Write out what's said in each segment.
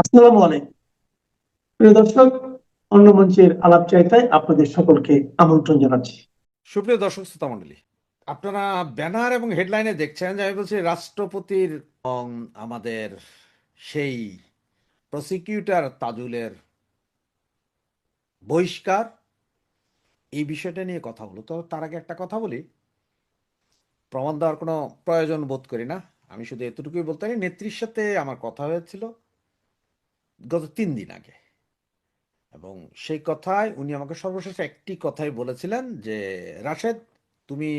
আসসালামু আলাইকুম প্রিয় দর্শক, অন্য মঞ্চের আলাপ চাইতায় আপনাদের সকলকে আমন্ত্রণ জানাচ্ছি। সুপ্রিয় দর্শক শ্রোতা মণ্ডলী, আপনারা ব্যানার এবং হেডলাইনে দেখছেন যে আমি বলছি রাষ্ট্রপতির এবং আমাদের সেই প্রসিকিউটর তাজুলের বহিষ্কার, এই বিষয়টা নিয়ে কথা হলো। তো তার আগে একটা কথা বলি, প্রমাণ দেওয়ার কোনো প্রয়োজন বোধ করি না। আমি শুধু এতটুকুই বলতে পারি, নেত্রীর সাথে আমার কথা হয়েছিল গত 3 দিন আগে, এবং সেই কথায় উনি আমাকে সর্বশেষ একটি কথাই বলেছিলেন যে, রাশেদ, তুমি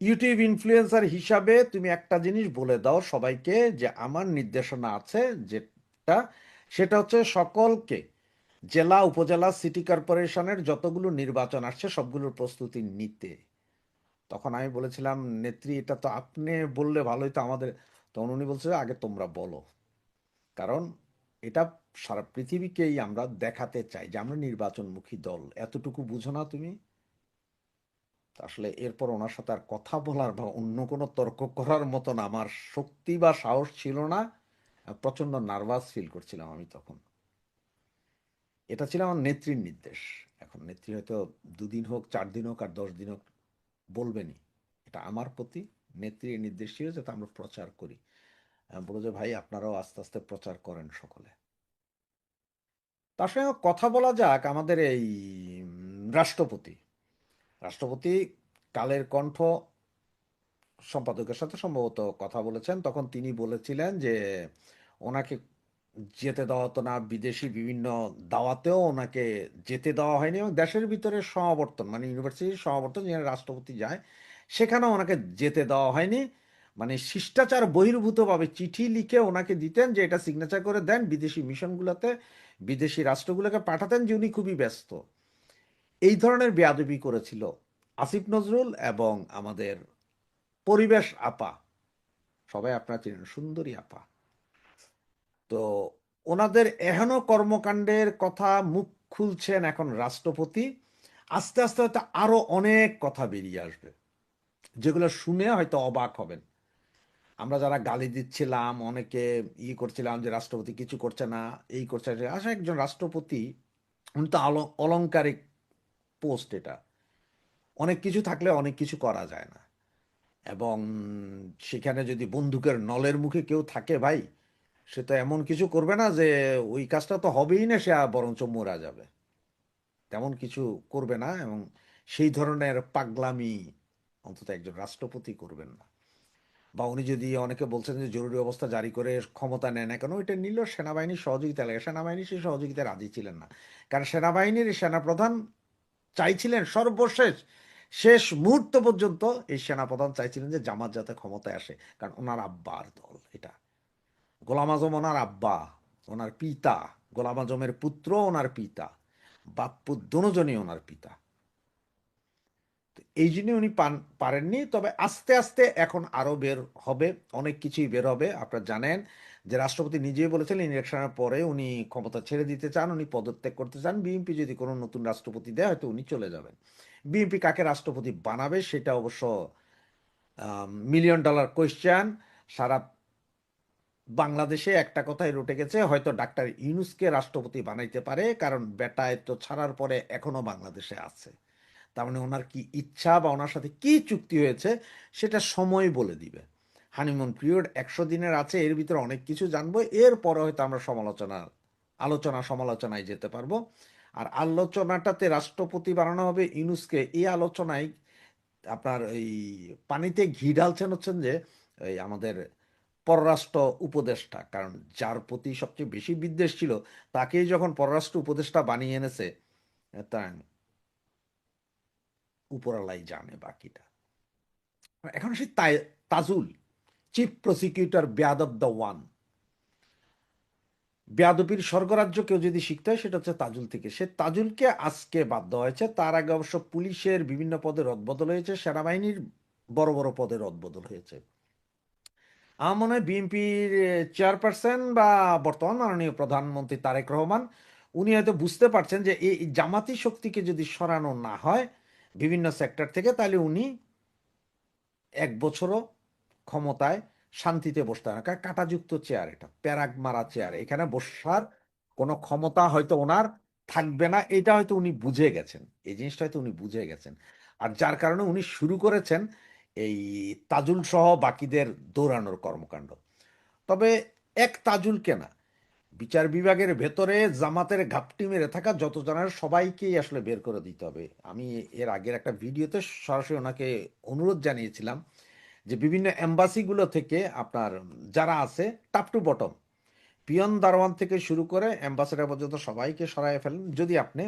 ইউটিউব ইনফ্লুয়েন্সার হিসাবে তুমি একটা জিনিস বলে দাও সবাইকে, যে আমার নির্দেশনা আছে যেটা, সেটা হচ্ছে সকলকে জেলা উপজেলা সিটি কর্পোরেশনের যতগুলো নির্বাচন আসছে সবগুলোর প্রস্তুতি নিতে। তখন আমি বলেছিলাম, নেত্রী, এটা তো আপনি বললে ভালোই, তো আমাদের। তখন উনি বলছে, আগে তোমরা বলো, কারণ এটা সারা পৃথিবীকেই আমরা দেখাতে চাই যে আমরা নির্বাচনমুখী দল। এতটুকু বুঝো না তুমি? আসলে এরপর ওনার সাথে আর কথা বলার বা অন্য কোনো তর্ক করার মতন আমার শক্তি বা সাহস ছিল না। প্রচন্ড নার্ভাস ফিল করছিলাম আমি তখন। এটা ছিল আমার নেত্রীর নির্দেশ। এখন নেত্রী হয়তো 2 দিন হোক, 4 দিন হোক, আর 10 দিন হোক বলবেনি, এটা আমার প্রতি নেত্রীর নির্দেশ ছিল যাতে আমরা প্রচার করি। বলো যে, ভাই আপনারাও আস্তে আস্তে প্রচার করেন সকলে। তার সঙ্গে কথা বলা যাক আমাদের এই রাষ্ট্রপতি। রাষ্ট্রপতি কালের কণ্ঠ সম্পাদকের সাথে সম্ভবত কথা বলেছেন, তখন তিনি বলেছিলেন যে ওনাকে যেতে দেওয়া হতো না, বিদেশি বিভিন্ন দাওয়াতেও ওনাকে যেতে দেওয়া হয়নি, এবং দেশের ভিতরে সমাবর্তন মানে ইউনিভার্সিটির সমাবর্তন যেখানে রাষ্ট্রপতি যায় সেখানেও ওনাকে যেতে দেওয়া হয়নি। মানে শিষ্টাচার বহির্ভূতভাবে চিঠি লিখে ওনাকে দিতেন যে এটা সিগনেচার করে দেন, বিদেশি মিশনগুলোতে বিদেশি রাষ্ট্রগুলোকে পাঠাতেন যে উনি খুবই ব্যস্ত। এই ধরনের বেয়াদবি করেছিল আসিফ নজরুল এবং আমাদের পরিবেশ আপা, সবাই আপনারা চেনেন, সুন্দরী আপা। তো ওনাদের এহেন কর্মকাণ্ডের কথা মুখ খুলছেন এখন রাষ্ট্রপতি। আস্তে আস্তে হয়তো আরো অনেক কথা বেরিয়ে আসবে যেগুলো শুনে হয়তো অবাক হবেন। আমরা যারা গালি দিচ্ছিলাম, অনেকে করছিলাম যে রাষ্ট্রপতি কিছু করছে না, এই করছে না, আসলে একজন রাষ্ট্রপতি, উনি তো অলংকারিক পোস্ট। এটা অনেক কিছু থাকলে অনেক কিছু করা যায় না, এবং সেখানে যদি বন্দুকের নলের মুখে কেউ থাকে ভাই, সে তো এমন কিছু করবে না যে ওই কাজটা তো হবেই না, সে বরঞ্চ মরা যাবে, তেমন কিছু করবে না। এবং সেই ধরনের পাগলামি অন্তত একজন রাষ্ট্রপতি করবেন না। বা উনি যদি, অনেকে বলছেন যে জরুরি অবস্থা জারি করে ক্ষমতা নেয় না কেন, এটা নিল সেনাবাহিনীর সহযোগিতা লাগে, সেনাবাহিনী সেই সহযোগিতা রাজি ছিলেন না। কারণ সেনাবাহিনীর সেনাপ্রধান চাইছিলেন সর্বশেষ শেষ মুহূর্ত পর্যন্ত, এই সেনাপ্রধান চাইছিলেন যে জামাত যাতে ক্ষমতায় আসে, কারণ ওনার আব্বার দল এটা। গোলাম আজম ওনার আব্বা, ওনার পিতা, গোলাম আজমের পুত্র ওনার পিতা, বাপ্পু দুজনই ওনার পিতা। এই জন্য উনি পারেননি। তবে আস্তে আস্তে এখন আরো বের হবে, অনেক কিছুই বের হবে। আপনারা জানেন যে রাষ্ট্রপতি নিজেই বলেছিলেন ইলেকশনের পরে উনি ক্ষমতা ছেড়ে দিতে চান, উনি পদত্যাগ করতে চান। বিএনপি যদি কোনো নতুন রাষ্ট্রপতি দেয় হয়তো উনি চলে যাবেন। বিএনপি কাকে রাষ্ট্রপতি বানাবে সেটা অবশ্য $1,000,000 কোয়েশ্চেন। সারা বাংলাদেশে একটা কথাই রটে গেছে, হয়তো ডাক্তার ইউনূসকে রাষ্ট্রপতি বানাইতে পারে, কারণ বেটায় তো ছাড়ার পরে এখনো বাংলাদেশে আছে। তার মানে ওনার কি ইচ্ছা বা ওনার সাথে কি চুক্তি হয়েছে সেটা সময় বলে দিবে। হানিমুন পিরিয়ড 100 দিনের আছে, এর ভিতরে অনেক কিছু জানবো, এরপরে হয়তো আমরা আলোচনা সমালোচনায় যেতে পারবো। আর আলোচনাটাতে রাষ্ট্রপতি বানানো হবে ইউনূসকে, এই আলোচনায় আপনার এই পানিতে ঘি ঢালছেন হচ্ছেন যে এই আমাদের পররাষ্ট্র উপদেষ্টা। কারণ যার প্রতি সবচেয়ে বেশি বিদ্বেষ ছিল তাকেই যখন পররাষ্ট্র উপদেষ্টা বানিয়ে এনেছে, তা উপরালাই জানে বাকিটা। এখন সেই তাজুল, চিফ প্রসিকিউটর বেয়াদব দ্য ওয়ান, বেয়াদবির স্বর্গরাজ্য কেউ যদি শিখতে হয় সেটা হচ্ছে তাজুল থেকে। সে তাজুলকে আজকে বাধ্য হয়েছে। তার আগে অবশ্য পুলিশের বিভিন্ন পদে রদবদল হয়েছে, সেনাবাহিনীর বড় বড় পদে রদবদল হয়েছে। আমার মনে হয় বিএনপির চেয়ারপারসন বা বর্তমান মাননীয় প্রধানমন্ত্রী তারেক রহমান, উনি হয়তো বুঝতে পারছেন যে এই জামাতি শক্তিকে যদি সরানো না হয় বিভিন্ন সেক্টর থেকে, তাহলে উনি 1 বছরও ক্ষমতায় শান্তিতে বসতে হয় না, কারণ কাঁটাযুক্ত চেয়ার, এটা প্যারাগ মারা চেয়ার, এখানে বসার কোনো ক্ষমতা হয়তো ওনার থাকবে না, এটা হয়তো উনি বুঝে গেছেন, এই জিনিসটা হয়তো উনি বুঝে গেছেন। আর যার কারণে উনি শুরু করেছেন এই তাজুল সহ বাকিদের দৌড়ানোর কর্মকাণ্ড। তবে এক তাজুলকে না, বিচার বিভাগের ভেতরে জামাতের ঘাপটি মেরে থাকা যত জনের সবাইকেই আসলে বের করে দিতে হবে। আমি এর আগের একটা ভিডিওতে সরাসরি ওনাকে অনুরোধ জানিয়েছিলাম যে বিভিন্ন এম্বাসিগুলো থেকে আপনার যারা আছে টপ টু বটম, পিয়ন দারোয়ান থেকে শুরু করে অ্যাম্বাসেডার পর্যন্ত সবাইকে সরাইয়ে ফেলেন যদি আপনি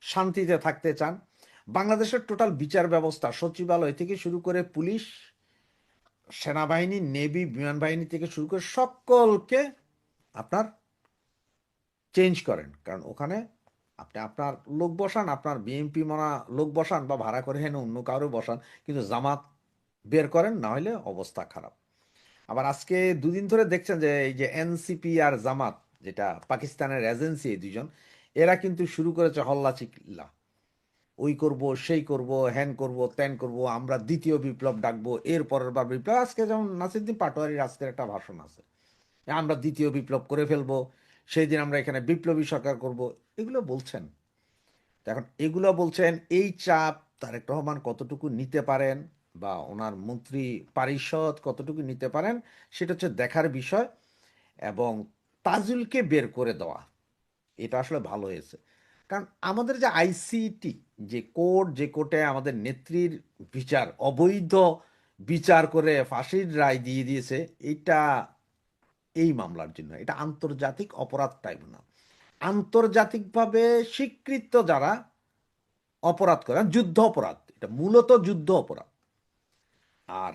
শান্তিতে থাকতে চান। বাংলাদেশের টোটাল বিচার ব্যবস্থা সচিবালয় থেকে শুরু করে পুলিশ, সেনাবাহিনী, নেভি, বিমান বাহিনী থেকে শুরু করে সকলকে আপনার চেঞ্জ করেন, কারণ ওখানে আপনি আপনার লোক বসান, আপনার বিএমপি মনা লোক বসান বা ভাড়া করে হেন অন্য কারো বসান, কিন্তু জামাত বের করেন, না হলে অবস্থা খারাপ। আবার আজকে দুদিন ধরে দেখছেন যে এই যে এনসিপি আর জামাত, যেটা পাকিস্তানের এজেন্সি, এই দুইজন এরা কিন্তু শুরু করেছে হল্লা চিল্লা, ওই করব সেই করব, হ্যান করব ত্যান করব, আমরা দ্বিতীয় বিপ্লব ডাকবো, এর পরের বার বিপ্লব। আজকে যেমন নাসিরুদ্দিন পাটোয়ারির আজকের একটা ভাষণ আছে, আমরা দ্বিতীয় বিপ্লব করে ফেলবো, সেই দিন আমরা এখানে বিপ্লবী সরকার করব, এগুলো বলছেন। তো এখন এগুলো বলছেন, এই চাপ তারেক রহমান কতটুকু নিতে পারেন বা ওনার মন্ত্রী পরিষদ কতটুকু নিতে পারেন সেটা হচ্ছে দেখার বিষয়। এবং তাজুলকে বের করে দেওয়া, এটা আসলে ভালো হয়েছে, কারণ আমাদের যে আইসিটি যে কোর্ট, যে কোর্টে আমাদের নেত্রীর বিচার অবৈধ বিচার করে ফাঁসির রায় দিয়ে দিয়েছে, এটা এই মামলার জন্য এটা আন্তর্জাতিক অপরাধ ট্রাইব্যুনাল, আন্তর্জাতিকভাবে স্বীকৃত যারা অপরাধ করে, যুদ্ধ অপরাধ, এটা মূলত যুদ্ধ অপরাধ। আর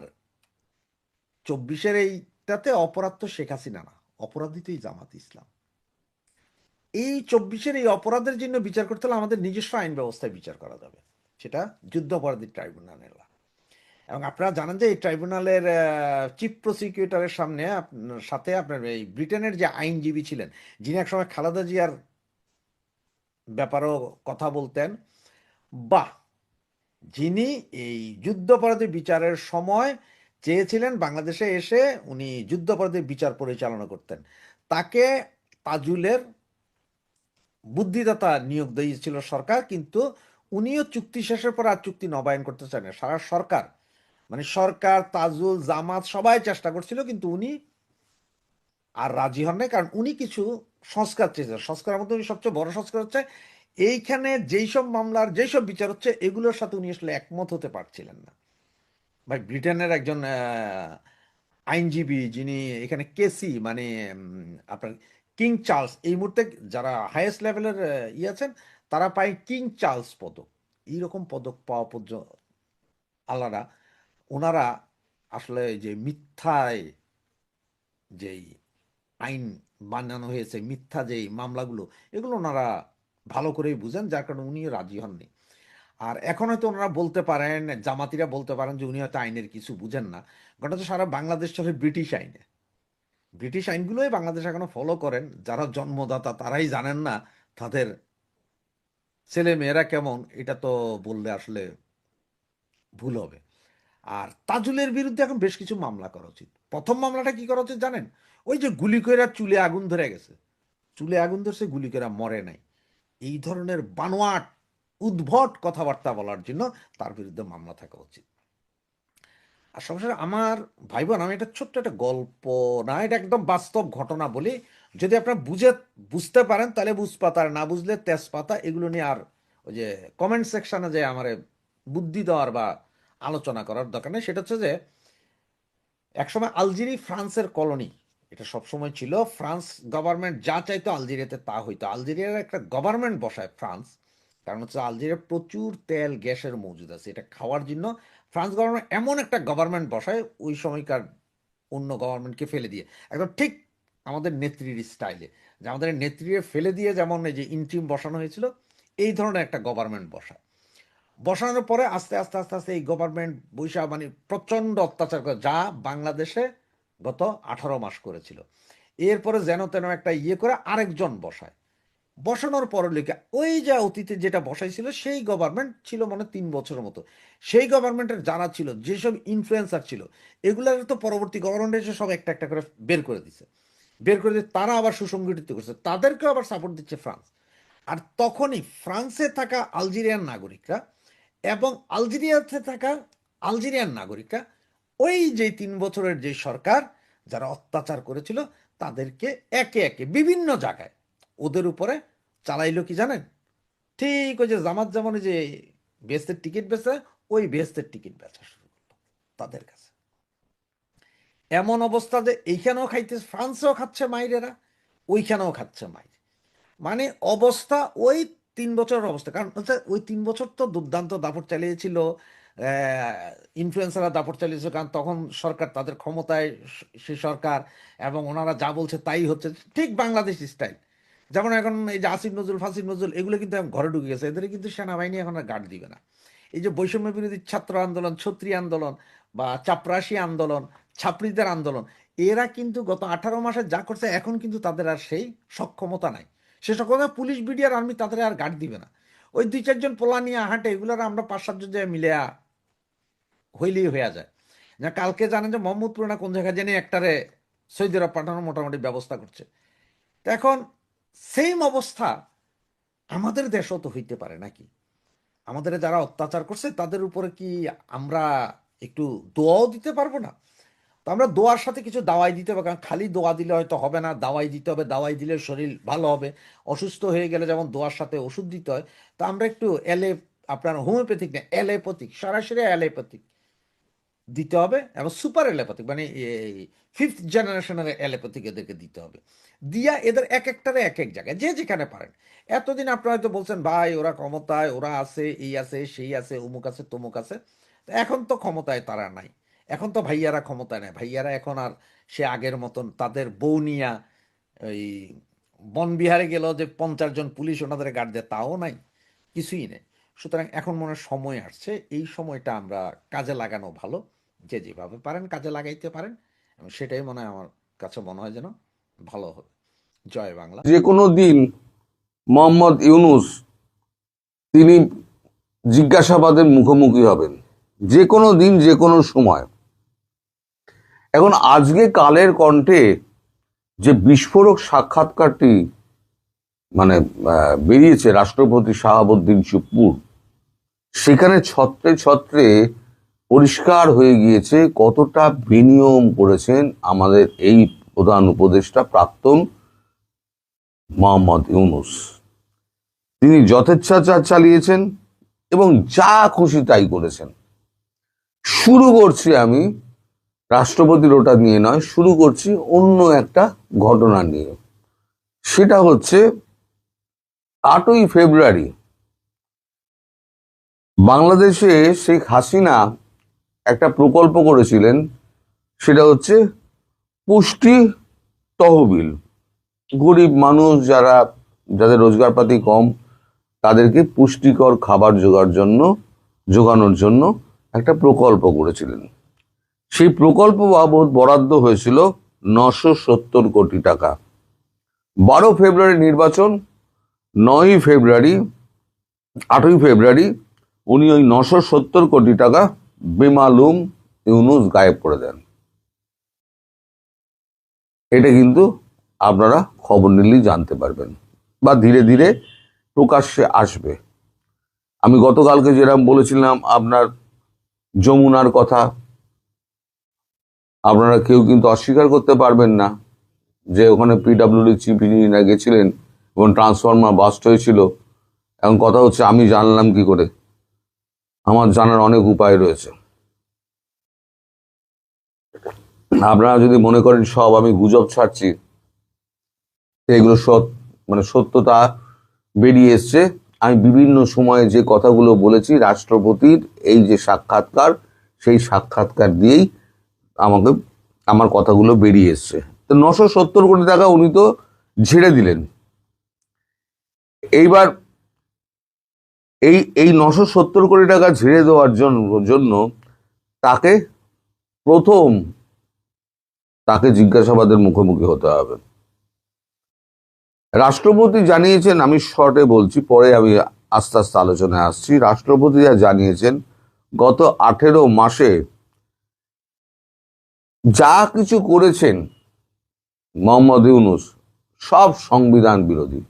24-এর এইটাতে অপরাধ তো শেখ হাসিনা না, অপরাধী তো এই জামাত ইসলাম। এই 24-এর এই অপরাধের জন্য বিচার করতে হলে আমাদের নিজস্ব আইন ব্যবস্থায় বিচার করা যাবে, সেটা যুদ্ধ অপরাধী ট্রাইব্যুনালের। এবং আপনারা জানেন যে এই ট্রাইব্যুনালের চিফ প্রসিকিউটরের সাথে আপনার এই ব্রিটেনের যে আইনজীবী ছিলেন, যিনি একসময় খালেদা জিয়ার ব্যাপারেও কথা বলতেন, বা যিনি এই যুদ্ধাপরাধী বিচারের সময় চেয়েছিলেন বাংলাদেশে এসে উনি যুদ্ধাপরাধী বিচার পরিচালনা করতেন, তাকে তাজুলের বুদ্ধিদাতা নিয়োগ দিয়েছিল সরকার, কিন্তু উনিও চুক্তি শেষের পর আর চুক্তি নবায়ন করতে চান না। সারা সরকার, মানে সরকার, তাজুল, জামাত সবাই চেষ্টা করছিল, কিন্তু উনি আর রাজি হন নাই, কারণ উনি কিছু সংস্কার চেয়েছেন। সংস্কারের মধ্যে উনি সবচেয়ে বড় সংস্কার হচ্ছে এইখানে যেই সব মামলার যেই সব বিচার হচ্ছে এগুলোর সাথে উনি আসলে একমত হতে পারছিলেন না। ভাই, ব্রিটেনের একজন আইনজীবী যিনি এখানে কেসি, মানে আপনার কিং চার্লস, এই মুহূর্তে যারা হাইয়েস্ট লেভেলের আছেন তারা পায় কিং চার্লস পদক, এইরকম পদক পাওয়া পর্যন্ত আলাদা। ওনারা আসলে যে মিথ্যায় যেই আইন বানানো হয়েছে, মিথ্যা যেই মামলাগুলো, এগুলো ওনারা ভালো করেই বুঝেন, যার কারণে উনি রাজি হননি। আর এখন হয়তো ওনারা বলতে পারেন, জামাতিরা বলতে পারেন যে উনি হয়তো আইনের কিছু বুঝেন না। ঘটনা তো সারা বাংলাদেশ চলে ব্রিটিশ আইনে, ব্রিটিশ আইনগুলোই বাংলাদেশ এখনো ফলো করেন। যারা জন্মদাতা তারাই জানেন না তাদের ছেলে মেয়েরা কেমন, এটা তো বললে আসলে ভুল হবে। আর তাজুলের বিরুদ্ধে এখন বেশ কিছু মামলা করা উচিত। প্রথম মামলাটা কি করা উচিত জানেন? ওই যে গুলি কইরা চুলে আগুন ধরে গেছে, চুলে আগুন ধরছে, গুলি কইরা মরে নাই, এই ধরনের বানোয়াট উদ্ভট কথাবার্তা বলার জন্য তার বিরুদ্ধে মামলা থাকা উচিত। আর সবশেষে আমার ভাই বোন, আমি এটা ছোট্ট একটা গল্প না, এটা একদম বাস্তব ঘটনা বলি। যদি আপনারা বুঝতে পারেন তাহলে বুঝপাতা, আর না বুঝলে তেজপাতা, এগুলো নিয়ে আর ওই যে কমেন্ট সেকশনে যে আমার বুদ্ধি দেওয়ার বা আলোচনা করার দরকার নেই। সেটা হচ্ছে যে একসময় আলজেরি ফ্রান্সের কলোনি, এটা সবসময় ছিল। ফ্রান্স গভর্নমেন্ট যা চাইতো আলজেরিয়াতে তা হইতো। আলজেরিয়ার একটা গভর্নমেন্ট বসায় ফ্রান্স, কারণ হচ্ছে আলজেরিয়ার প্রচুর তেল গ্যাসের মজুদ আছে, এটা খাওয়ার জন্য ফ্রান্স গভর্নমেন্ট এমন একটা গভর্নমেন্ট বসায় ওই সময়কার অন্য গভর্নমেন্টকে ফেলে দিয়ে, একদম ঠিক আমাদের নেত্রীর স্টাইলে, যে আমাদের নেত্রীর ফেলে দিয়ে যেমন এই যে ইন্ট্রিম বসানো হয়েছিল, এই ধরনের একটা গভর্নমেন্ট বসায়। বসানোর পরে আস্তে আস্তে আস্তে আস্তে এই গভর্নমেন্ট বৈশা মানে প্রচণ্ড অত্যাচার করে, যা বাংলাদেশে গত 18 মাস করেছিল। এরপরে যেন তেন একটা করে আরেকজন বসায়। বসানোর পর লেখা ওই যে অতীতে যেটা বসাইছিল সেই গভর্নমেন্ট ছিল মনে 3 বছরের মতো, সেই গভর্নমেন্টের যারা ছিল যেসব ইনফ্লুয়েন্সার ছিল এগুলার তো পরবর্তী গভর্নমেন্ট এসে সব একটা একটা করে বের করে দিছে, বের করে দিয়ে তারা আবার সুসংগঠিত করছে, তাদেরকেও আবার সাপোর্ট দিচ্ছে ফ্রান্স। আর তখনই ফ্রান্সে থাকা আলজেরিয়ান নাগরিকরা এবং আলজেরিয়াতে থাকা আলজেরিয়ান নাগরিকরা ওই যে 3 বছরের যে সরকার যারা অত্যাচার করেছিল তাদেরকে একে একে বিভিন্ন জায়গায় ওদের উপরে চালাইলো কি জানেন? ঠিক ওই যে জামাত জামানে যে বেহেস্তের টিকিট বেচে ওই বেহেস্তের টিকিট বেচা শুরু করলো তাদের কাছে। এমন অবস্থা যে এইখানেও খাইতে, ফ্রান্সেও খাচ্ছে মাইরেরা, ওইখানেও খাচ্ছে মাইর। মানে অবস্থা ওই 3 বছরের অবস্থা, কারণ হচ্ছে ওই 3 বছর তো দুর্দান্ত দাপট চালিয়েছিল, ইনফ্লুয়েন্সাররা দাপট চালিয়েছিল, কারণ তখন সরকার তাদের ক্ষমতায়, সে সরকার, এবং ওনারা যা বলছে তাই হচ্ছে, ঠিক বাংলাদেশ স্টাইল। যেমন এখন এই যে আসিফ নজরুল ফাসিফ নজরুল এগুলো কিন্তু এখন ঘরে ঢুকে গেছে, এদের কিন্তু সেনাবাহিনী এখন আর গার্ড দিবে না। এই যে বৈষম্য বিরোধী ছাত্র আন্দোলন, ছত্রী আন্দোলন বা চাপরাশি আন্দোলন, ছাত্রীদের আন্দোলন, এরা কিন্তু গত 18 মাসে যা করছে এখন কিন্তু তাদের আর সেই সক্ষমতা নাই। সে সকল পুলিশ বিডিআর আর্মি তাদের আর গার্ড দিবে না। ওই 2-4 জন পোলা নিয়ে হাঁটে, এগুলোর আমরা 5-7 জন যে মিলে হইলেই হয়ে যায়। না কালকে জানেন যে মোহাম্মদপুর না কোন জায়গায় জেনে একটারে সৌদি আরব পাঠানোর মোটামুটি ব্যবস্থা করছে। তো এখন সেম অবস্থা আমাদের দেশও তো হইতে পারে নাকি? আমাদের যারা অত্যাচার করছে তাদের উপরে কি আমরা একটু দোয়াও দিতে পারবো না? তো আমরা দোয়ার সাথে কিছু দাওয়াই দিতে হবে, কারণ খালি দোয়া দিলে হয়তো হবে না, দাওয়াই দিতে হবে, দাওয়াই দিলে শরীর ভালো হবে। অসুস্থ হয়ে গেলে যেমন দোয়ার সাথে ওষুধ দিতে হয়, তো আমরা একটু আপনার হোমিওপ্যাথিক না অ্যালোপ্যাথিক, সরাসরি অ্যালোপ্যাথিক দিতে হবে, এবং সুপার অ্যালোপ্যাথিক মানে 5th জেনারেশনের অ্যালোপ্যাথিক এদেরকে দিতে হবে। দিয়া এদের এক একটারে এক এক জায়গায় যে যেখানে পারেন। এতদিন আপনারা হয়তো বলছেন ভাই ওরা ক্ষমতায়, ওরা আছে, এই আছে সেই আছে, অমুক আছে তমুক আছে। তো এখন তো ক্ষমতায় তারা নাই, এখন তো ভাইয়ারা ক্ষমতায় নাই, ভাইয়ারা এখন আর সে আগের মতন তাদের বউ নিয়া ওই বনবিহারে গেল যে 50 জন পুলিশ ওনাদের গার্ড দেয় তাও নাই, কিছুই নেই। সুতরাং এখন মনে হয় সময় আসছে, এই সময়টা আমরা কাজে লাগানো ভালো, যে যেভাবে পারেন কাজে লাগাইতে পারেন, এবং সেটাই মনে হয় আমার কাছে মনে হয় যেন ভালো হবে। জয় বাংলা। যে কোনো দিন মোহাম্মদ ইউনূস তিনি জিজ্ঞাসাবাদের মুখোমুখি হবেন, যে কোনো দিন যে কোনো সময়। এখন আজকে কালের কণ্ঠে যে বিস্ফোরক সাক্ষাৎকারটি মানে বেরিয়েছে রাষ্ট্রপতি শাহাবুদ্দিন সুপ্পুর, সেখানে ছত্রে ছত্রে পরিষ্কার হয়ে গিয়েছে কতটা বিনিয়োগ করেছেন আমাদের এই প্রধান উপদেষ্টা প্রাক্তন মোহাম্মদ ইউনূস। তিনি যথেচ্ছাচার চালিয়েছেন এবং যা খুশি তাই করেছেন। শুরু করছি আমি রাষ্ট্রপতির ওটা নিয়ে নয়, শুরু করছি অন্য একটা ঘটনা নিয়ে। সেটা হচ্ছে 8ই ফেব্রুয়ারি বাংলাদেশে শেখ হাসিনা একটা প্রকল্প করেছিলেন, সেটা হচ্ছে পুষ্টি তহবিল। গরিব মানুষ যাদের রোজগারপাতি কম তাদেরকে পুষ্টিকর খাবার জোগানোর জন্য একটা প্রকল্প করেছিলেন। সেই প্রকল্প বাবদ বরাদ্দ হয়েছিল 970 কোটি টাকা। 12 ফেব্রুয়ারি নির্বাচন, 9ই ফেব্রুয়ারি 8ই ফেব্রুয়ারি উনি ওই 970 কোটি টাকা বেমালুম ইউনূস গায়েব করে দেন। এটা কিন্তু আপনারা খবর নিলেই জানতে পারবেন বা ধীরে ধীরে প্রকাশ্যে আসবে। আমি গতকালকে যেরকম বলেছিলাম আপনার যমুনার কথা, আপনারা কেউ কিন্তু অস্বীকার করতে পারবেন না যে ওখানে পিডব্লিউডি চিফ ইঞ্জিনিয়ার গেছিলেন এবং ট্রান্সফরমার বাস্ট হয়েছিল। এখন কথা হচ্ছে আমি জানলাম কি করে? আমার জানার অনেক উপায় রয়েছে। আপনারা যদি মনে করেন সব আমি গুজব ছাড়ছি, এগুলো সত্যতা বেরিয়ে এসছে। আমি বিভিন্ন সময়ে যে কথাগুলো বলেছি, রাষ্ট্রপতির এই যে সাক্ষাৎকার, সেই সাক্ষাৎকার দিয়েই আমার কথাগুলো বেরিয়ে এসছে। তো 970 কোটি টাকা উনি তো ঝেড়ে দিলেন। এইবার এই 970 কোটি টাকা ঝেড়ে দেওয়ার জন্য তাকে জিজ্ঞাসাবাদের মুখোমুখি হতে হবে। রাষ্ট্রপতি জানিয়েছেন, আমি শর্টে বলছি, পরে আমি আস্তে আস্তে আলোচনায় আসছি। রাষ্ট্রপতি যা জানিয়েছেন, গত 18 মাসে যা কিছু করেছেন মোহাম্মদ ইউনূস সব সংবিধান বিরোধী,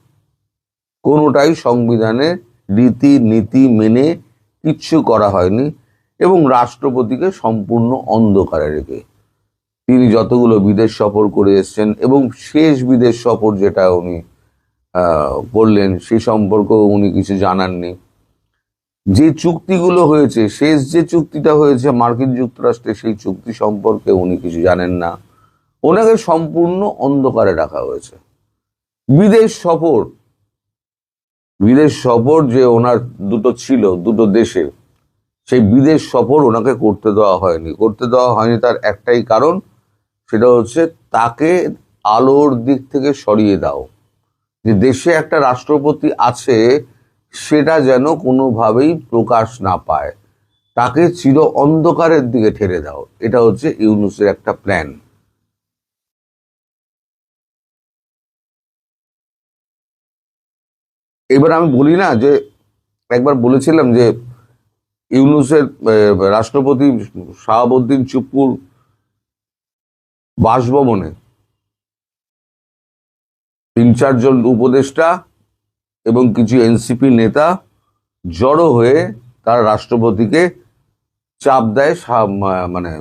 কোনোটাই সংবিধানের রীতি নীতি মেনে কিচ্ছু করা হয়নি, এবং রাষ্ট্রপতিকে সম্পূর্ণ অন্ধকারে রেখে তিনি যতগুলো বিদেশ সফর করে এসেছেন, এবং শেষ বিদেশ সফর যেটা উনি করলেন সে সম্পর্কেও উনি কিছু জানাননি। যে চুক্তিগুলো হয়েছে, শেষ যে চুক্তিটা হয়েছে মার্কিন যুক্তরাষ্ট্রে, সেই চুক্তি সম্পর্কে উনি কিছু জানেন না। ওনাকে সম্পূর্ণ অন্ধকারে রাখা হয়েছে। বিদেশ সফর যে ওনার দুটো ছিল, দুটো দেশের, সেই বিদেশ সফর ওনাকে করতে দেওয়া হয়নি। তার একটাই কারণ, সেটা হচ্ছে তাকে আলোর দিক থেকে সরিয়ে দাও। যে দেশে একটা রাষ্ট্রপতি আছে সেটা যেন কোনোভাবেই প্রকাশ না পায়, তাকে চির অন্ধকারের দিকে ঠেলে দাও। এটা হচ্ছে ইউনূসের একটা প্ল্যান। এবার আমি বলি না যে, একবার বলেছিলাম যে ইউনূসের রাষ্ট্রপতি শাহাবুদ্দিন চুপ্পুর বাসভবনে 3-4 জন উপদেষ্টা এবং কিছু এনসিপি নেতা জড়ো হয়ে তারা রাষ্ট্রপতিকে চাপ দেয়, মানে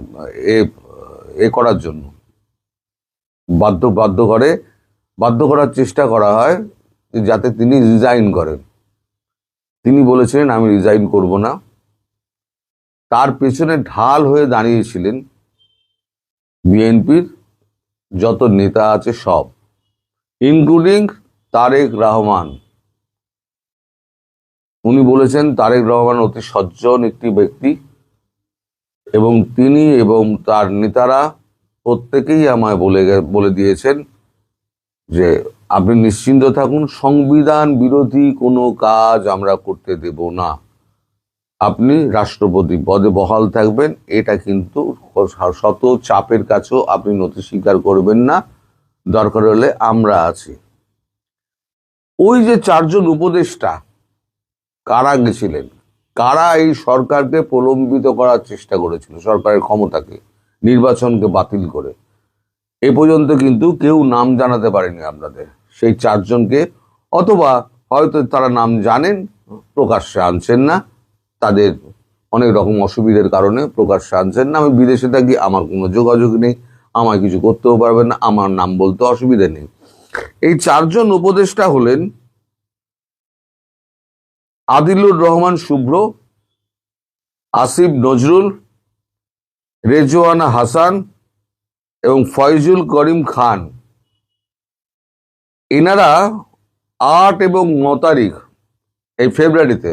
এ করার জন্য বাধ্য করার চেষ্টা করা হয় যাতে তিনি রিজাইন করেন। তিনি বলেছিলেন আমি রিজাইন করব না। তার পেছনে ঢাল হয়ে দাঁড়িয়েছিলেন বিএনপির যত নেতা আছে সব, ইনক্লুডিং তারেক রহমান। উনি বলেছেন তারেক রহমান অতি সজ্জন একটি ব্যক্তি, এবং তিনি এবং তার নেতারা প্রত্যেকেই আমায় বলে দিয়েছেন যে আপনি নিশ্চিন্ত থাকুন, সংবিধান বিরোধী কোনো কাজ আমরা করতে দেব না, আপনি রাষ্ট্রপতি পদে বহাল থাকবেন। এটা কিন্তু শত চাপের কাছেও আপনি নথি স্বীকার করবেন না, দরকার হলে আমরা আছি। ওই যে 4 জন উপদেষ্টা কারা গেছিলেন, কারা এই সরকারকে প্রলম্বিত করার চেষ্টা করেছিল, সরকারের ক্ষমতাকে, নির্বাচনকে বাতিল করে, এ পর্যন্ত কিন্তু কেউ নাম জানাতে পারেনি আপনাদের সেই 4 জনকে, অথবা হয়তো তারা নাম জানেন, প্রকাশ্যে আনছেন না, তাদের অনেক রকম অসুবিধার কারণে প্রকাশ্যে আনছেন না। আমি বিদেশে থাকি, আমার কোনো যোগাযোগ নেই, আমার কিছু করতেও পারবেন না, আমার নাম বলতে অসুবিধা নেই। এই 4 জন উপদেষ্টা হলেন আদিলুর রহমান শুভ্র, আসিফ নজরুল, রেজওয়ানা হাসান এবং ফয়জুল করিম খান। এনারা 8 এবং 9 তারিখ এই ফেব্রুয়ারিতে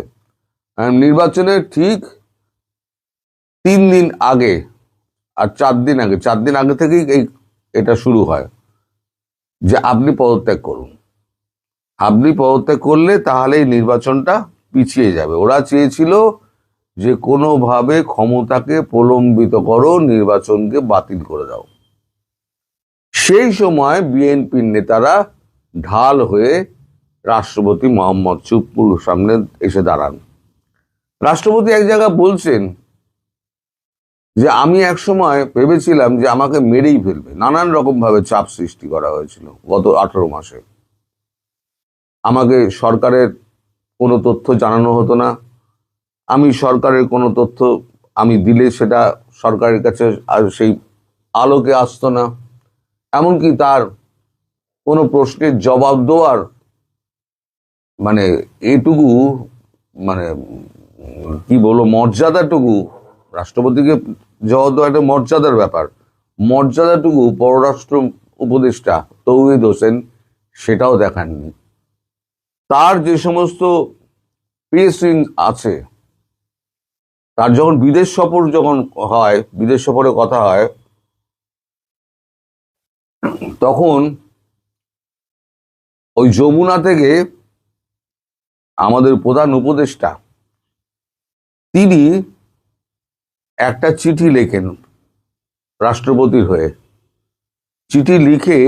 নির্বাচনের ঠিক 3 দিন আগে আর 4 দিন আগে থেকেই এটা শুরু হয় যে আপনি পদত্যাগ করুন। আপনি পদত্যাগ করলে তাহলে এই নির্বাচনটা পিছিয়ে যাবে। ওরা চেয়েছিল যে কোনোভাবে ক্ষমতাকে প্রলম্বিত করো, নির্বাচনকে বাতিল করে দাও। সেই সময় বিএনপির নেতারা ঢাল হয়ে রাষ্ট্রপতি মোহাম্মদ চুপ্পুর সামনে এসে দাঁড়ান। রাষ্ট্রপতি এক জায়গায় বলছেন যে আমি একসময় ভেবেছিলাম যে আমাকে মেরেই ফেলবে, নানান রকম ভাবে চাপ সৃষ্টি করা হয়েছিল গত 18 মাসে। আমাকে সরকারের কোনো তথ্য জানানো হতো না, আমি সরকারের কোনো তথ্য আমি দিলে সেটা সরকারের কাছে আর সেই আলোকে আসতো না, এমনকি তার কোনো প্রশ্নের জবাব দেওয়ার মানে এটুকু মানে কি বলবো মর্যাদাটুকু, রাষ্ট্রপতিকে জবাব দেওয়া একটা মর্যাদার ব্যাপার, মর্যাদাটুকু পররাষ্ট্র উপদেষ্টা তৌহিদ হোসেন সেটাও দেখাননি। তার যে সমস্ত পিএসসি আছে, তার যখন বিদেশ সফরে কথা হয়, তখন ওই যমুনা থেকে আমাদের প্রধান উপদেষ্টা তিনি একটা চিঠি লেখেন রাষ্ট্রপতির হয়ে। চিঠি লিখে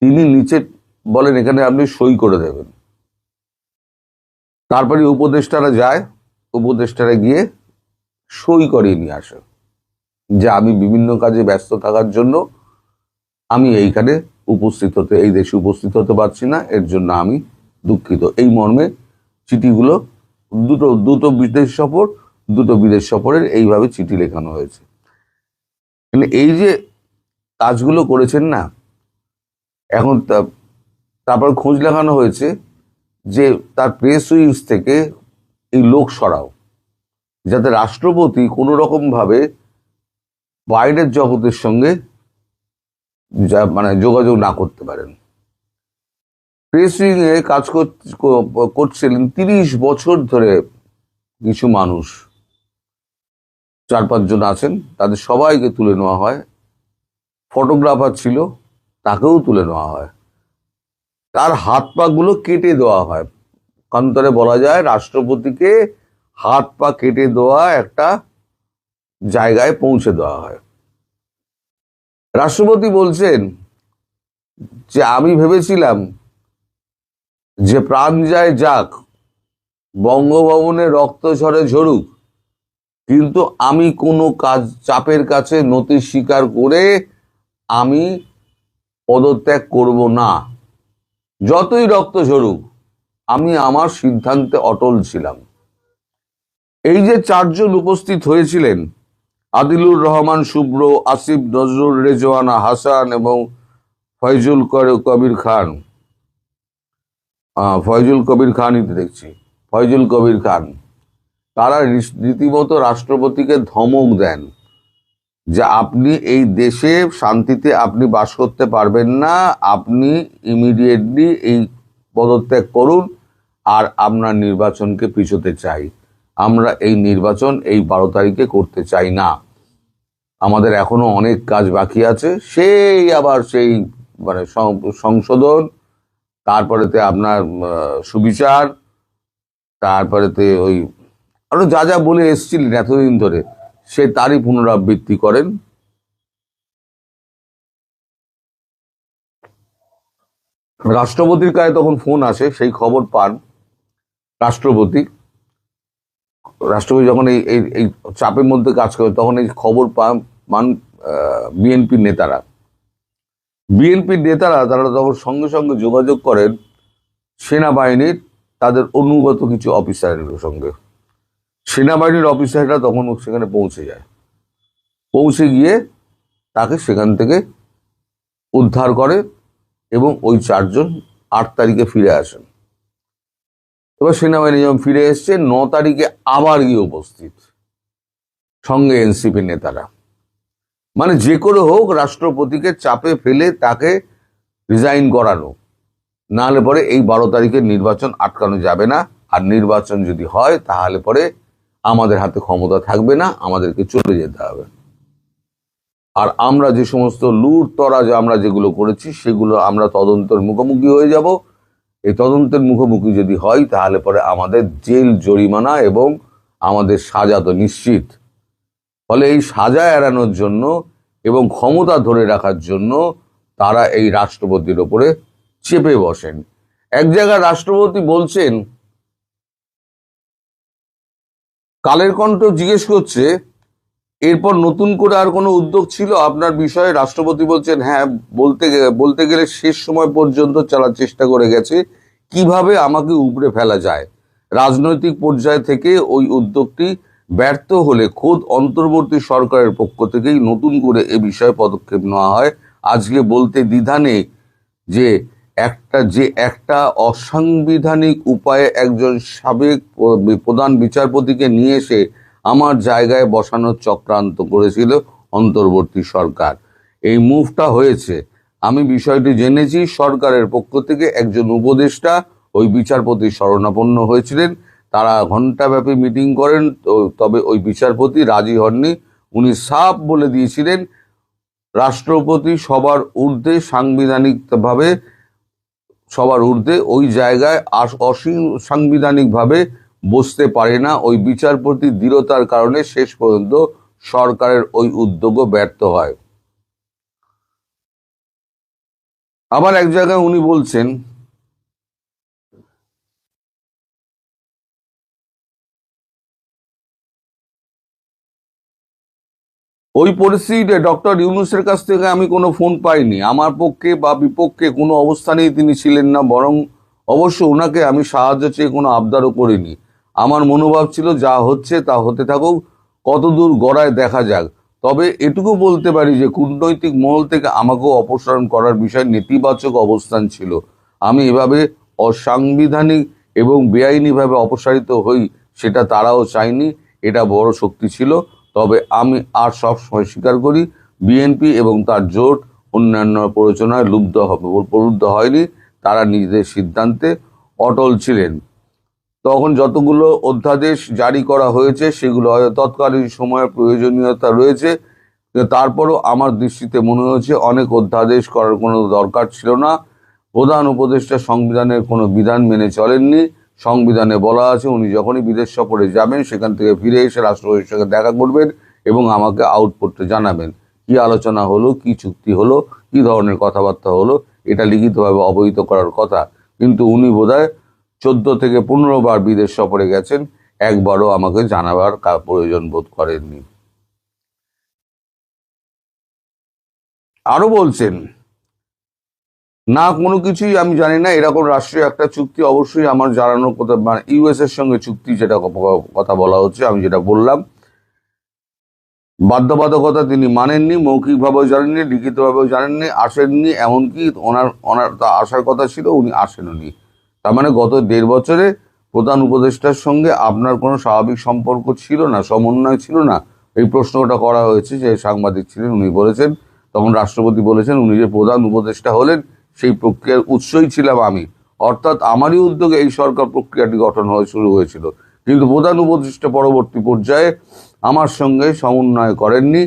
তিনি নিচে বলেন এখানে আপনি সই করে দেবেন। তারপরে উপদেষ্টারা যায়, উপদেষ্টারা গিয়ে সই করিয়ে নিয়ে আসে যে আমি বিভিন্ন কাজে ব্যস্ত থাকার জন্য আমি এইখানে এই দেশে উপস্থিত হতে পারছি না, এর জন্য আমি দুঃখিত। এই মর্মে চিঠিগুলো দুটো বিদেশ সফরের এইভাবে চিঠি লেখানো হয়েছে। কিন্তু এই যে কাজগুলো করেছেন না, এখন তারপর খোঁজ লাগানো হয়েছে যে তার প্রেস উইংস থেকে এই লোক সরাও, যাতে রাষ্ট্রপতি কোনো রকম ভাবে বাইরের জগতের সঙ্গে যোগাযোগ না করতে পারেন। প্রেস উইং এ কাজ করছিলেন 30 বছর ধরে কিছু মানুষ, 4-5 জন আছেন, তাদের সবাইকে তুলে নেওয়া হয়। ফটোগ্রাফার ছিল, তাকেও তুলে নেওয়া হয়। তার হাত পা গুলো কেটে দেওয়া হয়। কান্তরে বলা যায় রাষ্ট্রপতিকে হাত পা কেটে দেওয়া একটা জায়গায় পৌঁছে দেওয়া হয়। রাষ্ট্রপতি বলছেন যে আমি ভেবেছিলাম যে প্রাণ যায় যাক, বঙ্গভবনে রক্ত ঝরে ঝরুক, কিন্তু আমি কোনো চাপের কাছে নতি স্বীকার করে আমি পদত্যাগ করব না। যতই রক্ত ঝরুক আমি আমার সিদ্ধান্তে অটল ছিলাম। এই যে 4 জন উপস্থিত হয়েছিলেন, আদিলুর রহমান শুভ্র, আসিফ নজরুল, রেজওয়ানা হাসান এবং ফয়জুল কবির খান, ফয়জুল কবির খান, তারা রীতিমতো রাষ্ট্রপতিকে ধমক দেন যে আপনি এই দেশে শান্তিতে আপনি বাস করতে পারবেন না, আপনি ইমিডিয়েটলি এই পদত্যাগ করুন, আর আমরা নির্বাচনকে পিছোতে চাই। আমরা এই নির্বাচন এই 12 তারিখে করতে চাই না, আমাদের এখনো অনেক কাজ বাকি আছে। সেই সংশোধন, তারপরেতে আপনার সুবিচার, তারপরেতে ওই আরো যা যা বলে এসেছিলেন এতদিন ধরে, সে তারই পুনরাবৃত্তি করেন। রাষ্ট্রপতির কাছে তখন ফোন আসে, সেই খবর পান রাষ্ট্রপতি যখন এই চাপের মধ্যে কাজ করে, তখন এই খবর পান বিএনপির নেতারা তারা তখন সঙ্গে সঙ্গে যোগাযোগ করেন সেনাবাহিনীর তাদের অনুগত কিছু অফিসারের সঙ্গে। সেনাবাহিনীর অফিসাররা তখন সেখানে পৌঁছে গিয়ে তাকে সেখান থেকে উদ্ধার করে এবং ওই 4 জন 8 তারিখে ফিরে আসেন। এবার সেনাবাহিনী যখন ফিরে এসছে, 9 তারিখে আবার গিয়ে উপস্থিত সঙ্গে এনসিপি নেতারা। মানে যে করে হোক রাষ্ট্রপতিকে চাপে ফেলে তাকে রিজাইন করানো, নাহলে পরে এই 12 তারিখের নির্বাচন আটকানো যাবে না। আর নির্বাচন যদি হয় তাহলে পরে আমাদের হাতে ক্ষমতা থাকবে না, আমাদেরকে চলে যেতে হবে। আর আমরা যে সমস্ত লুটতরাজ আমরা যেগুলো করেছি সেগুলো আমরা তদন্তের মুখোমুখি হয়ে যাব। এই তদন্তের মুখোমুখি যদি হয় তাহলে পরে আমাদের জেল, জরিমানা এবং আমাদের সাজা তো নিশ্চিত। ফলে এই সাজা এড়ানোর জন্য এবং ক্ষমতা ধরে রাখার জন্য তারা এই রাষ্ট্রপতির ওপরে চেপে বসেন। এক জায়গায় রাষ্ট্রপতি বলছেন, কালের কণ্ঠ জিজ্ঞেস করছে এরপর নতুন করে আর কোনো উদ্যোগ ছিল আপনার বিষয়ে? রাষ্ট্রপতি বলছেন হ্যাঁ, বলতে গেলে শেষ সময় পর্যন্ত চলার চেষ্টা করে গেছে কিভাবে আমাকে উপড়ে ফেলা যায়। রাজনৈতিক পর্যায় থেকে ওই উদ্যোগটি ব্যর্থ হলে খোদ অন্তর্বর্তী সরকারের পক্ষ থেকেই নতুন করে এ বিষয়ে পদক্ষেপ নেওয়া হয়। আজকে বলতে দ্বিধা নেই যে একটা অসাংবিধানিক উপায়ে একজন সাবেক প্রধান বিচারপতিকে নিয়ে এসে আমার জায়গায় বসানোর চক্রান্ত করেছিল অন্তর্বর্তী সরকার। এই মুভটা হয়েছে, আমি বিষয়টি জেনেছি। সরকারের পক্ষ থেকে একজন উপদেষ্টা ওই বিচারপতির শরণাপন্ন হয়েছিলেন, তারা ঘণ্টাব্যাপী মিটিং করেন, তবে ওই বিচারপতি রাজি হননি। উনি সাফ বলে দিয়েছিলেন রাষ্ট্রপতি সবার ঊর্ধ্বে, সাংবিধানিকভাবে সবার ঊর্ধ্বে, ওই জায়গায় অসাংবিধানিকভাবে বসতে পারে না। ওই বিচারপতির দৃঢ়তার কারণে শেষ পর্যন্ত সরকারের ওই উদ্যোগও ব্যর্থ হয়। আবার এক জায়গায় উনি বলছেন, ওই পরিস্থিতিতে ডক্টর ইউনূসের কাছ থেকে আমি কোনো ফোন পাইনি। আমার পক্ষে বা বিপক্ষে কোনো অবস্থানেই তিনি ছিলেন না, বরং অবশ্য ওনাকে আমি সাহায্য চেয়ে কোনো আবদারও করিনি। আমার মনোভাব ছিল যা হচ্ছে তা হতে থাকুক, কতদূর গড়ায় দেখা যাক। তবে এটুকু বলতে পারি যে কূটনৈতিক মহল থেকে আমাকেও অপসারণ করার বিষয়ে নেতিবাচক অবস্থান ছিল। আমি এভাবে অসাংবিধানিক এবং বেআইনিভাবে অপসারিত হই সেটা তারাও চায়নি, এটা বড় শক্তি ছিল। তবে আমি আর সবসময় স্বীকার করি, বিএনপি এবং তার জোট অন্যান্য প্ররোচনায় প্রলুব্ধ হয়নি, তারা নিজেদের সিদ্ধান্তে অটল ছিলেন। তখন যতগুলো অধ্যাদেশ জারি করা হয়েছে সেগুলো হয়তো তৎকালীন সময়ের প্রয়োজনীয়তা রয়েছে, কিন্তু তারপরও আমার দৃষ্টিতে মনে হয়েছে অনেক অধ্যাদেশ করার কোনো দরকার ছিল না। প্রধান উপদেষ্টা সংবিধানের কোনো বিধান মেনে চলেননি। সংবিধানে বলা আছে উনি যখনই বিদেশ সফরে যাবেন সেখান থেকে ফিরে এসে রাষ্ট্রপতির সঙ্গে দেখা করবেন এবং আমাকে আউট করতে জানাবেন। কি আলোচনা হলো, কি চুক্তি হলো, কি ধরনের কথাবার্তা হলো, এটা লিখিতভাবে অবহিত করার কথা। কিন্তু উনি বোধহয় 14 থেকে 15 বার বিদেশ সফরে গেছেন, একবারও আমাকে জানাবার প্রয়োজন বোধ করেননি। আরো বলছেন, না কোনো কিছুই আমি জানি না, এরকম রাষ্ট্রীয় একটা চুক্তি অবশ্যই আমার জানানোর কথা, মানে ইউএস এর সঙ্গে চুক্তি যেটা কথা বলা হচ্ছে, আমি যেটা বললাম, বাধ্যবাধকতা তিনি মানেননি, মৌখিকভাবেও জানেননি, লিখিতভাবেও জানেননি, আসেননি, এমনকি ওনার তা আসার কথা ছিল, উনি আসেননি। তার মানে গত 1.5 বছরে প্রধান উপদেষ্টার সঙ্গে আপনার কোনো স্বাভাবিক সম্পর্ক ছিল না, সমন্বয় ছিল না? এই প্রশ্নটা করা হয়েছে, যে সাংবাদিক ছিলেন উনি বলেছেন, তখন রাষ্ট্রপতি বলেছেন উনি যে প্রধান উপদেষ্টা হলেন সেই প্রক্রিয়ার উৎসই ছিলাম আমি, অর্থাৎ আমারই উদ্যোগে এই সরকার প্রক্রিয়াটি গঠন শুরু হয়েছিল। কিন্তু প্রধান উপদেষ্টা পরবর্তী পর্যায়ে আমার সঙ্গে সমন্বয় করেননি।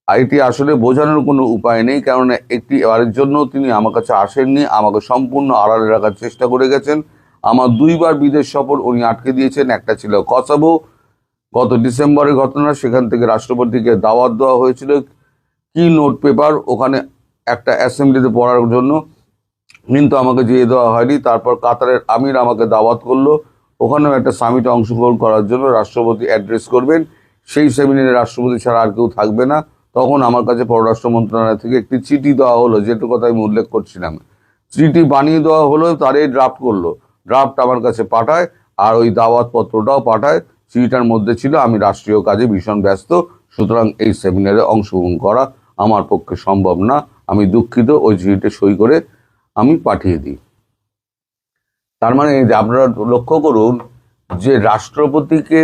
এটি আসলে বোঝানোর কোনো উপায় নেই, কেননা একটি এবারের জন্য তিনি আমার কাছে আসেননি, আমাকে সম্পূর্ণ আড়ালে রাখার চেষ্টা করে গেছেন। আমার 2 বার বিদেশ সফর উনি আটকে দিয়েছেন। একটা ছিল কসোভো, গত ডিসেম্বরের ঘটনা, সেখান থেকে রাষ্ট্রপতিকে দাওয়াত দেওয়া হয়েছিল কি নোট পেপার ওখানে একটা অ্যাসেম্বলিতে পড়ার জন্য, কিন্তু আমাকে যেয়ে দেওয়া হয়নি। তারপর কাতারের আমির আমাকে দাওয়াত করলো, ওখানেও একটা সামিটে অংশগ্রহণ করার জন্য, রাষ্ট্রপতি অ্যাড্রেস করবেন, সেই সেমিনারে রাষ্ট্রপতি ছাড়া আর কেউ থাকবে না। তখন আমার কাছে পররাষ্ট্র মন্ত্রণালয় থেকে একটি চিঠি দেওয়া হলো, যেটুকু কথা আমি উল্লেখ করছিলাম। চিঠি বানিয়ে দেওয়া হলো, তারাই ড্রাফট করলো, ড্রাফট আমার কাছে পাঠায়, আর ওই দাওয়াত পত্রটাও পাঠায়। চিঠিটার মধ্যে ছিল আমি রাষ্ট্রীয় কাজে ভীষণ ব্যস্ত, সুতরাং এই সেমিনারে অংশগ্রহণ করা আমার পক্ষে সম্ভব না, আমি দুঃখিত। ওই চিঠিতে সই করে আমি পাঠিয়ে দিই। তার মানে যে আপনারা লক্ষ্য করুন যে রাষ্ট্রপতিকে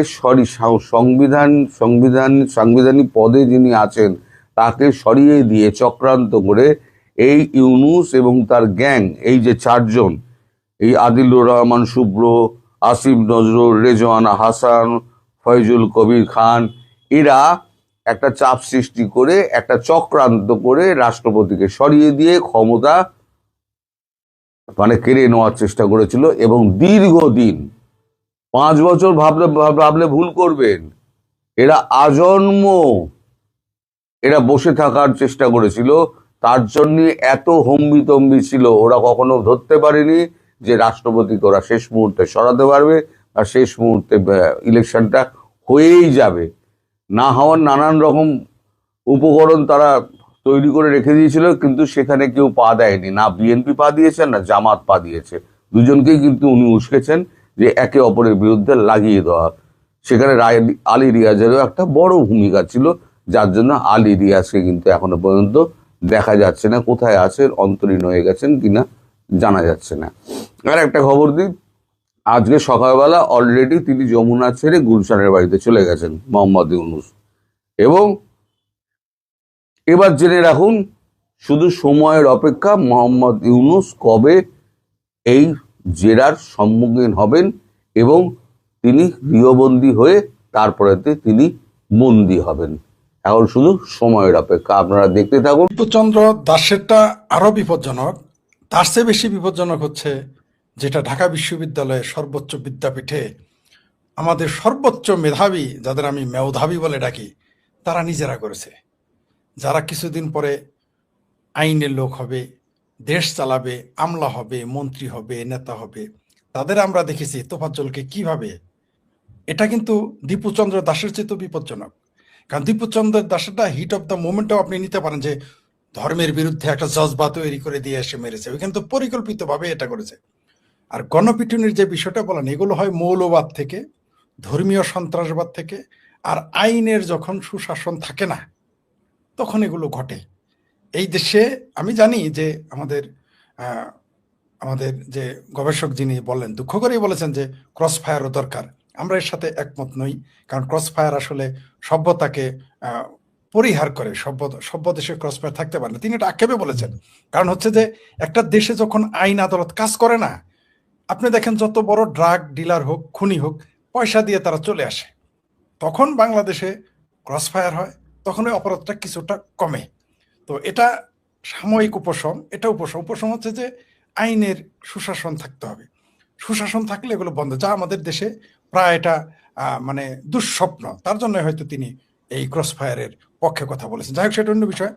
সাংবিধানিক পদে যিনি আছেন তাকে সরিয়ে দিয়ে চক্রান্ত করে এই ইউনূস এবং তার গ্যাং, এই যে 4 জন, এই আদিলুর রহমান শুভ্র, আসিফ নজরুল, রেজওয়ানা হাসান, ফয়জুল কবির খান, এরা একটা চাপ সৃষ্টি করে একটা চক্রান্ত করে রাষ্ট্রপতিকে সরিয়ে দিয়ে ক্ষমতা মানে কেড়ে নেওয়ার চেষ্টা করেছিল। এবং দীর্ঘদিন 5 বছর ভাবলে ভুল করবেন, এরা আজন্ম এরা বসে থাকার চেষ্টা করেছিল। তার জন্য এত হম্বিতম্বি ছিল, ওরা কখনো ধরতে পারেনি যে রাষ্ট্রপতিকে ওরা শেষ মুহূর্তে সরাতে পারবে, আর শেষ মুহূর্তে ইলেকশনটা হয়েই যাবে। না হওয়ার নানান রকম উপকরণ তারা তৈরি করে রেখে দিয়েছিল, কিন্তু সেখানে কেউ পা দেয়নি, না বিএনপি পা দিয়েছে না জামাত পা দিয়েছে। দুজনকেই কিন্তু উনি উস্কেছেন যে একে অপরের বিরুদ্ধে লাগিয়ে দেওয়া। সেখানে আলী রিয়াজেরও একটা বড় ভূমিকা ছিল, যার জন্য আলী রিয়াজকে কিন্তু এখনো পর্যন্ত দেখা যাচ্ছে না, কোথায় আছেন, অন্তরীণ হয়ে গেছেন কিনা জানা যাচ্ছে না। আর একটা খবর দিই, আজকে সকালবেলা অলরেডি তিনি যমুনা ছেড়ে গুলশানের বাড়িতে চলে গেছেন মোহাম্মদ ইউনূস। এবং এবার জেনে রাখুন, শুধু সময়ের অপেক্ষা, মোহাম্মদ ইউনূস কবে এই জেরার সম্মুখীন হবেন এবং তিনি গৃহবন্দী হয়ে তারপরে তিনি বন্দী হবেন। এখন শুধু সময়ের অপেক্ষা, আপনারা দেখতে থাকুন। বিপুচন্দ্র দাসেরটা আরো বিপজ্জনক। তার চেয়ে বেশি বিপজ্জনক হচ্ছে যেটা ঢাকা বিশ্ববিদ্যালয়ের সর্বোচ্চ বিদ্যাপীঠে আমাদের সর্বোচ্চ মেধাবী, যাদের আমি মেধাবী বলে ডাকি, তারা নিজেরা করেছে। যারা কিছুদিন পরে আইনের লোক হবে, দেশ চালাবে, আমলা হবে, মন্ত্রী হবে, নেতা হবে, তাদের আমরা দেখেছি তোফাজ্জলকে কিভাবে, এটা কিন্তু দীপুচন্দ্র দাসের চেয়ে বিপজ্জনক। কারণ দীপুচন্দ্র দাসেরটা হিট অফ দ্য মোমেন্টও আপনি নিতে পারেন যে ধর্মের বিরুদ্ধে একটা জজবা তৈরি করে দিয়ে এসে মেরেছে, ওইখানে তো পরিকল্পিতভাবে এটা করেছে। আর গণপিটুনির যে বিষয়টা বলেন, এগুলো হয় মৌলবাদ থেকে, ধর্মীয় সন্ত্রাসবাদ থেকে, আর আইনের যখন সুশাসন থাকে না তখন এগুলো ঘটে। এই দেশে আমি জানি যে আমাদের আহ, আমাদের যে গবেষক যিনি বললেন, দুঃখ করেই বলেছেন যে ক্রস ফায়ারও দরকার। আমরা এর সাথে একমত নই, কারণ ক্রস ফায়ার আসলে সভ্যতাকে আহ, পরিহার করে। সভ্য দেশে ক্রস ফায়ার থাকতে পারে না, তিনি এটা আক্ষেপে বলেছেন। কারণ হচ্ছে যে একটা দেশে যখন আইন আদালত কাজ করে না, আপনি দেখেন যত বড় ড্রাগ ডিলার হোক, খুনি হোক, পয়সা দিয়ে তারা চলে আসে। তখন বাংলাদেশে ক্রস ফায়ার হয়, তখন ওই অপরাধটা কিছুটা কমে। তো এটা সাময়িক উপশম, এটা উপশম হচ্ছে যে আইনের সুশাসন থাকতে হবে। সুশাসন থাকলে এগুলো বন্ধ, যা আমাদের দেশে প্রায় এটা মানে দুঃস্বপ্ন। তার জন্য হয়তো তিনি এই ক্রস ফায়ারের পক্ষে কথা বলেছেন। যাই হোক, সেটা অন্য বিষয়।